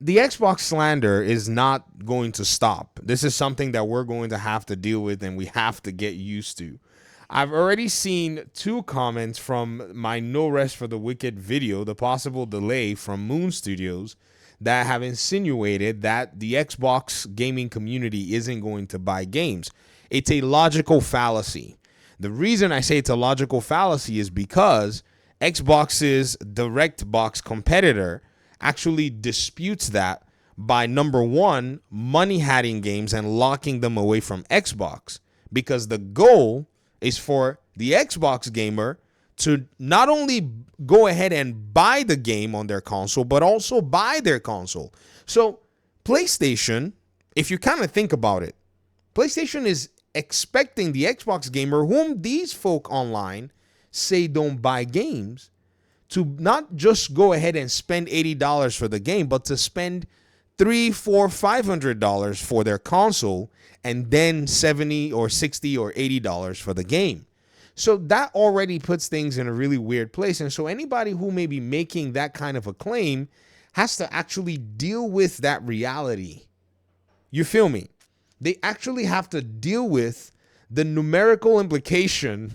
the Xbox slander is not going to stop. This is something that we're going to have to deal with and we have to get used to. I've already seen 2 comments from my No Rest for the Wicked video, the possible delay from Moon Studios, that have insinuated that the Xbox gaming community isn't going to buy games. It's a logical fallacy. The reason I say it's a logical fallacy is because Xbox's direct box competitor actually disputes that by, number one, money hatting games and locking them away from Xbox, because the goal is for the Xbox gamer to not only go ahead and buy the game on their console, but also buy their console. So PlayStation, if you kind of think about it, PlayStation is expecting the Xbox gamer, whom these folk online say don't buy games, to not just go ahead and spend $80 for the game, but to spend $300, $400, $500 for their console, and then $70 or $60 or $80 for the game. So that already puts things in a really weird place. And so anybody who may be making that kind of a claim has to actually deal with that reality. You feel me? They actually have to deal with the numerical implication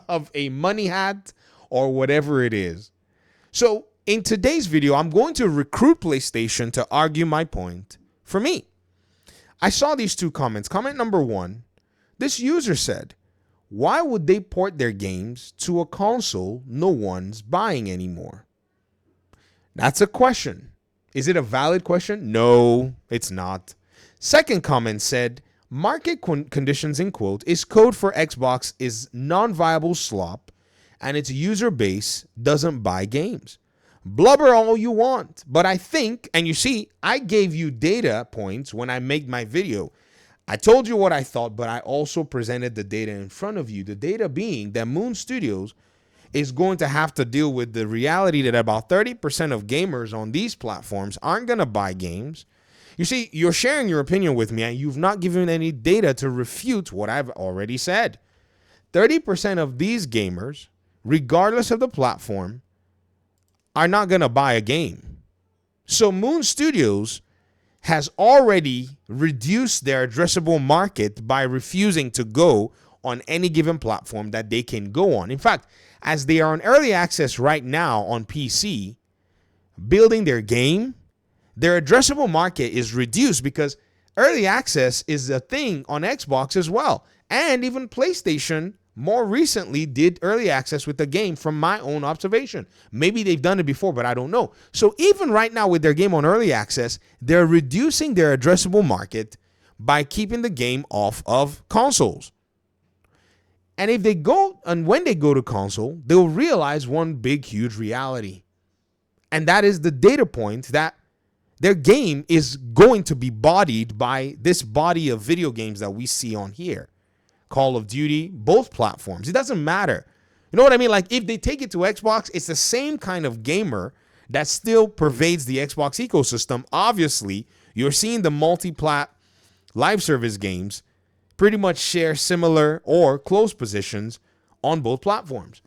of a money hat or whatever it is. So in today's video, I'm going to recruit PlayStation to argue my point for me. I saw these 2 comments. Comment number 1, this user said, why would they port their games to a console no one's buying anymore? That's a question. Is it a valid question? No, it's not. Second comment said, market conditions in quote is code for Xbox is non-viable slop and its user base doesn't buy games. Blubber all you want, but I think, and you see, I gave you data points when I made my video. I told you what I thought, but I also presented the data in front of you. The data being that Moon Studios is going to have to deal with the reality that about 30% of gamers on these platforms aren't going to buy games. You see, you're sharing your opinion with me, and you've not given any data to refute what I've already said. 30% of these gamers, regardless of the platform, are not going to buy a game. So Moon Studios has already reduced their addressable market by refusing to go on any given platform that they can go on. In fact, as they are on early access right now on PC, building their game, their addressable market is reduced because early access is a thing on Xbox as well. And even PlayStation more recently did early access with the game from my own observation. Maybe they've done it before, but I don't know. So even right now with their game on early access, they're reducing their addressable market by keeping the game off of consoles. And if they go, and when they go to console, they'll realize one big, huge reality. And that is the data point that their game is going to be bodied by this body of video games that we see on here. Call of Duty, both platforms. It doesn't matter. You know what I mean? Like if they take it to Xbox, it's the same kind of gamer that still pervades the Xbox ecosystem. Obviously, you're seeing the multi-plat live service games pretty much share similar or close positions on both platforms.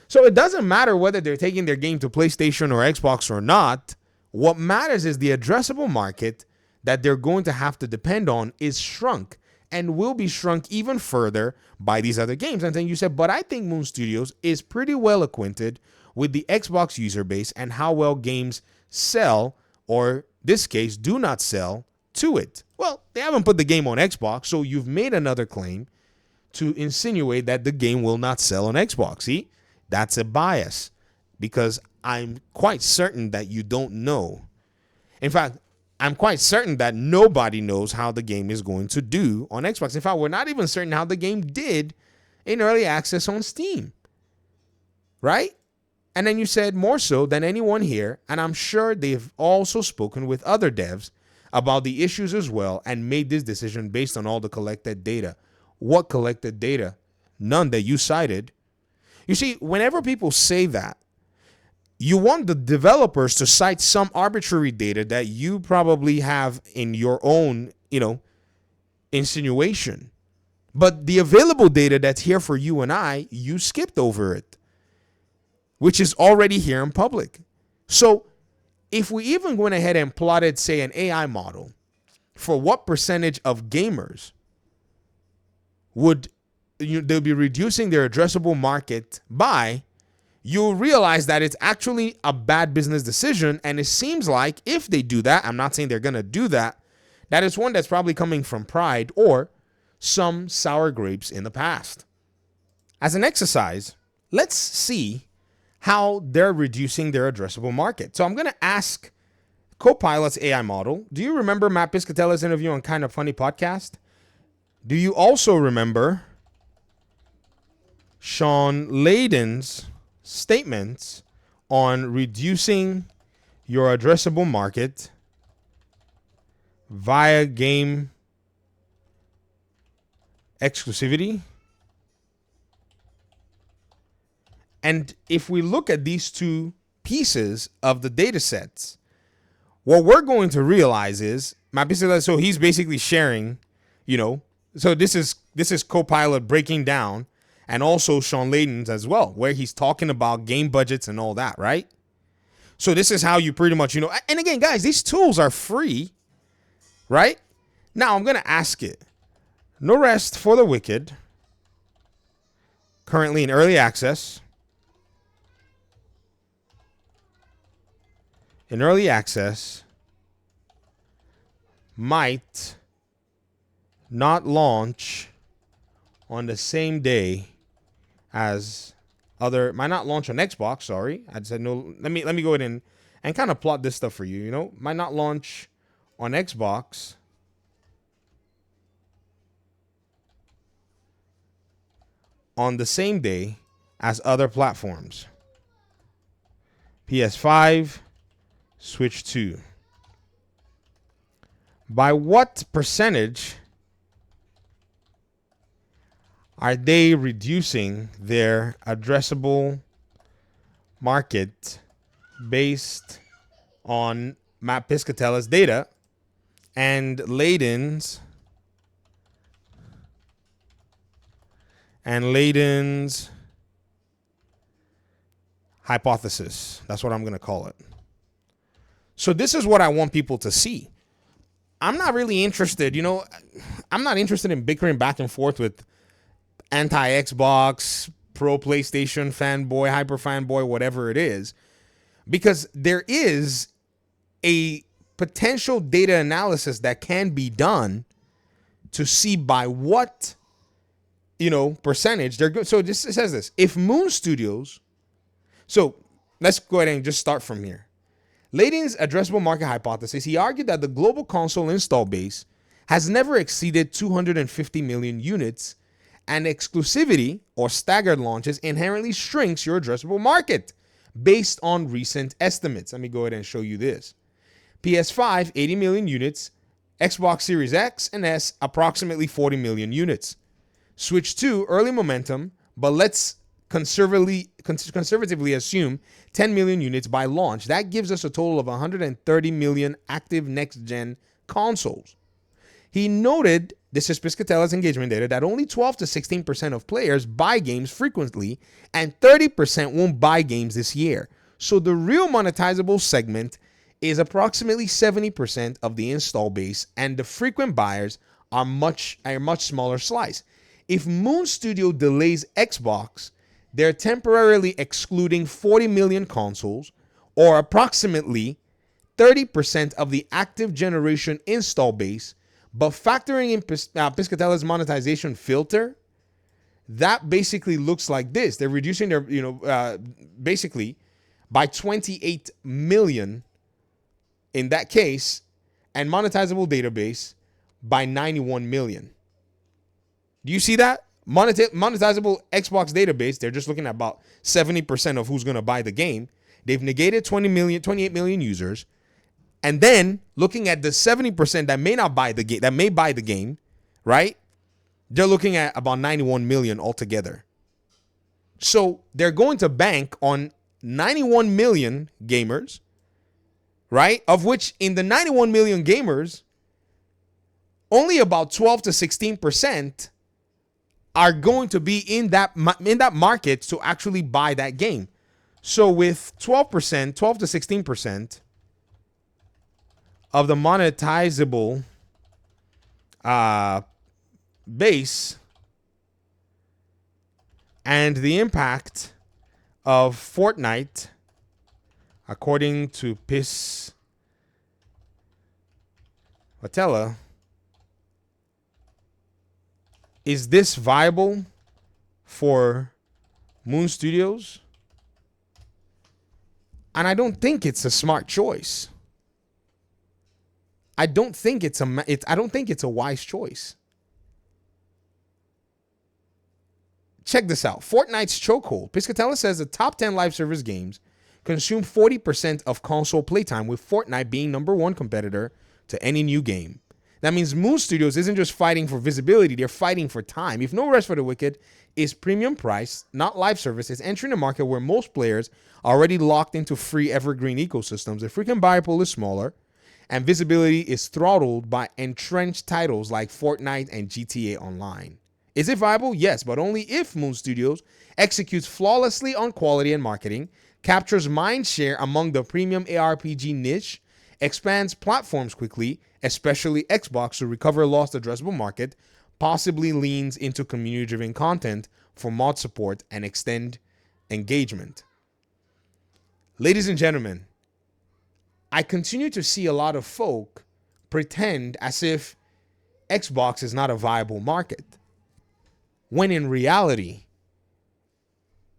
So it doesn't matter whether they're taking their game to PlayStation or Xbox or not. What matters is the addressable market that they're going to have to depend on is shrunk and will be shrunk even further by these other games. And then you said, but I think Moon Studios is pretty well acquainted with the Xbox user base and how well games sell, or this case, do not sell to it. Well, they haven't put the game on Xbox, so you've made another claim to insinuate that the game will not sell on Xbox. See, that's a bias because I'm quite certain that you don't know. In fact, I'm quite certain that nobody knows how the game is going to do on Xbox. In fact, we're not even certain how the game did in early access on Steam. Right? And then you said more so than anyone here, and I'm sure they've also spoken with other devs about the issues as well and made this decision based on all the collected data. What collected data? None that you cited. You see, whenever people say that, you want the developers to cite some arbitrary data that you probably have in your own, insinuation. But the available data that's here for you and I, you skipped over it, which is already here in public. So if we even went ahead and plotted, say, an AI model for what percentage of gamers would they'll be reducing their addressable market by, you'll realize that it's actually a bad business decision. And it seems like if they do that, I'm not saying they're going to do that, that is one that's probably coming from pride or some sour grapes in the past. As an exercise, let's see how they're reducing their addressable market. So I'm going to ask Copilot's AI model. Do you remember Matt Piscatella's interview on Kind of Funny podcast? Do you also remember Sean Layden's statements on reducing your addressable market via game exclusivity? And if we look at these two pieces of the data sets, what we're going to realize is, so he's basically sharing, so this is Copilot breaking down, and also Sean Layden's as well, where he's talking about game budgets and all that, right? So this is how you pretty much, and again, guys, these tools are free, right? Now I'm going to ask it. No Rest for the Wicked, currently in early access. In early access, might not launch on the same day as might not launch on Xbox, sorry. I said no, let me go ahead and kind of plot this stuff for you, might not launch on Xbox on the same day as other platforms. PS5, Switch 2. By what percentage are they reducing their addressable market based on Matt Piscatella's data and Layden's hypothesis? That's what I'm going to call it. So this is what I want people to see. I'm not really interested, I'm not interested in bickering back and forth with anti-Xbox, pro-PlayStation fanboy, hyper fanboy, whatever it is, because there is a potential data analysis that can be done to see by what, percentage they're good. So it says this. If Moon Studios, so let's go ahead and just start from here. Layden's addressable market hypothesis, he argued that the global console install base has never exceeded 250 million units, and exclusivity or staggered launches inherently shrinks your addressable market based on recent estimates. Let me go ahead and show you this. PS5, 80 million units. Xbox Series X and S, approximately 40 million units. Switch 2, early momentum, but let's conservatively assume 10 million units by launch. That gives us a total of 130 million active next-gen consoles. He noted, this is Piscatella's engagement data, that only 12 to 16% of players buy games frequently and 30% won't buy games this year. So the real monetizable segment is approximately 70% of the install base, and the frequent buyers are a much smaller slice. If Moon Studio delays Xbox, they're temporarily excluding 40 million consoles, or approximately 30% of the active generation install base. But factoring in Piscatella's monetization filter, that basically looks like this. They're reducing their, basically by 28 million in that case, and monetizable database by 91 million. Do you see that? Monetizable Xbox database, they're just looking at about 70% of who's going to buy the game. They've negated 28 million users. And then looking at the 70% that may not buy the game, that may buy the game, right? They're looking at about 91 million altogether. So they're going to bank on 91 million gamers, right? Of which in the 91 million gamers, only about 12 to 16% are going to be in that market to actually buy that game. So with 12% to 16%, of the monetizable base and the impact of Fortnite, according to Piss Watella, is this viable for Moon Studios? And I don't think it's a smart choice. I don't think it's a wise choice. Check this out. Fortnite's chokehold. Piscatella says the top 10 live service games consume 40% of console playtime, with Fortnite being number one competitor to any new game. That means Moon Studios isn't just fighting for visibility, they're fighting for time. If No Rest for the Wicked is premium price, not live service, it's entering a market where most players are already locked into free evergreen ecosystems. The freaking buyer pool is smaller, and visibility is throttled by entrenched titles like Fortnite and GTA Online. Is it viable? Yes, but only if Moon Studios executes flawlessly on quality and marketing, captures mind share among the premium ARPG niche, expands platforms quickly, especially Xbox, to recover lost addressable market, possibly leans into community-driven content for mod support and extend engagement. Ladies and gentlemen, I continue to see a lot of folk pretend as if Xbox is not a viable market, when in reality,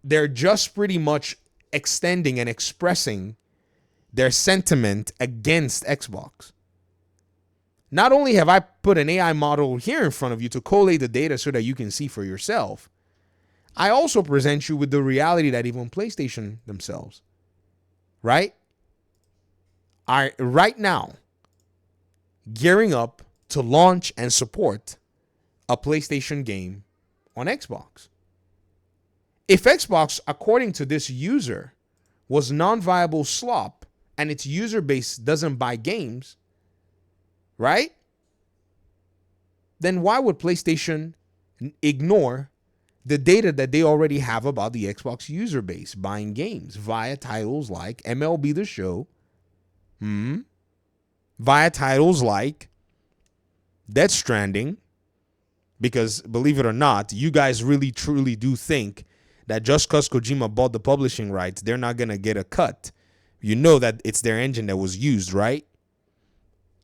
they're just pretty much extending and expressing their sentiment against Xbox. Not only have I put an AI model here in front of you to collate the data so that you can see for yourself, I also present you with the reality that even PlayStation themselves, right, are right now gearing up to launch and support a PlayStation game on Xbox. If Xbox, according to this user, was non-viable slop and its user base doesn't buy games, right? Then why would PlayStation ignore the data that they already have about the Xbox user base buying games via titles like MLB The Show, via titles like Death Stranding? Because believe it or not, you guys really truly do think that just because Kojima bought the publishing rights, they're not going to get a cut. You know that it's their engine that was used, right?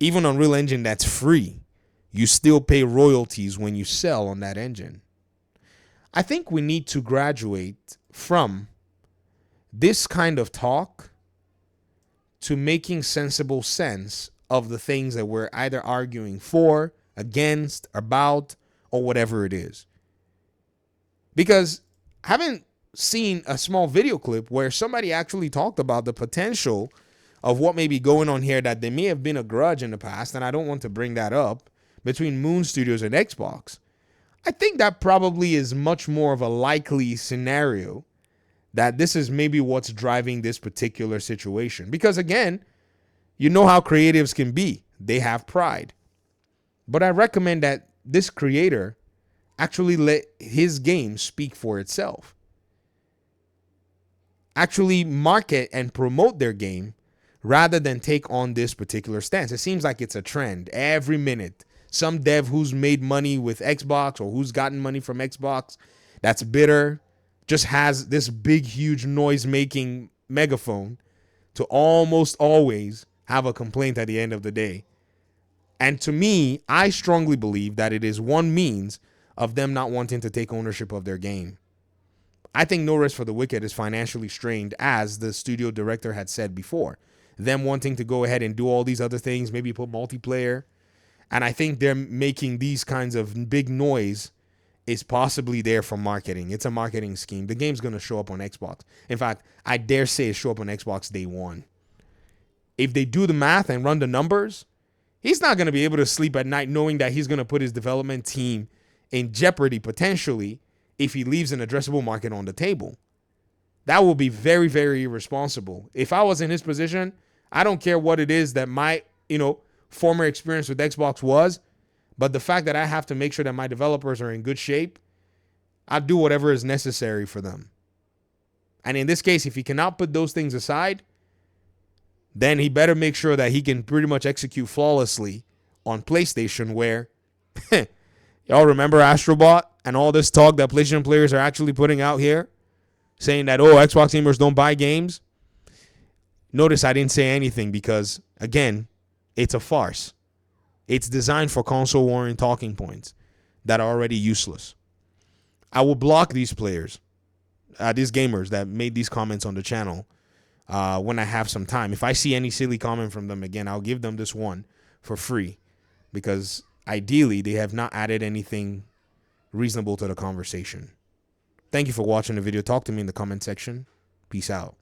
Even Unreal Engine that's free, you still pay royalties when you sell on that engine. I think we need to graduate from this kind of talk to making sensible sense of the things that we're either arguing for, against, about, or whatever it is. Because I haven't seen a small video clip where somebody actually talked about the potential of what may be going on here, that there may have been a grudge in the past, and I don't want to bring that up, between Moon Studios and Xbox. I think that probably is much more of a likely scenario, that this is maybe what's driving this particular situation. Because again, you know how creatives can be. They have pride. But I recommend that this creator actually let his game speak for itself. Actually market and promote their game rather than take on this particular stance. It seems like it's a trend. Every minute, some dev who's made money with Xbox or who's gotten money from Xbox that's bitter just has this big, huge noise-making megaphone to almost always have a complaint at the end of the day. And to me, I strongly believe that it is one means of them not wanting to take ownership of their game. I think No Rest for the Wicked is financially strained, as the studio director had said before. Them wanting to go ahead and do all these other things, maybe put multiplayer. And I think they're making these kinds of big noise is possibly there for marketing. It's a marketing scheme. The game's going to show up on Xbox. In fact, I dare say it show up on Xbox day one. If they do the math and run the numbers, he's not going to be able to sleep at night knowing that he's going to put his development team in jeopardy potentially if he leaves an addressable market on the table. That will be very, very irresponsible. If I was in his position, I don't care what it is that my, former experience with Xbox was, but the fact that I have to make sure that my developers are in good shape, I'll do whatever is necessary for them. And in this case, if he cannot put those things aside, then he better make sure that he can pretty much execute flawlessly on PlayStation, where y'all remember Astrobot and all this talk that PlayStation players are actually putting out here, saying that, oh, Xbox gamers don't buy games. Notice I didn't say anything because, again, it's a farce. It's designed for console warring talking points that are already useless. I will block these players, these gamers that made these comments on the channel when I have some time. If I see any silly comment from them again, I'll give them this one for free, because ideally they have not added anything reasonable to the conversation. Thank you for watching the video. Talk to me in the comment section. Peace out.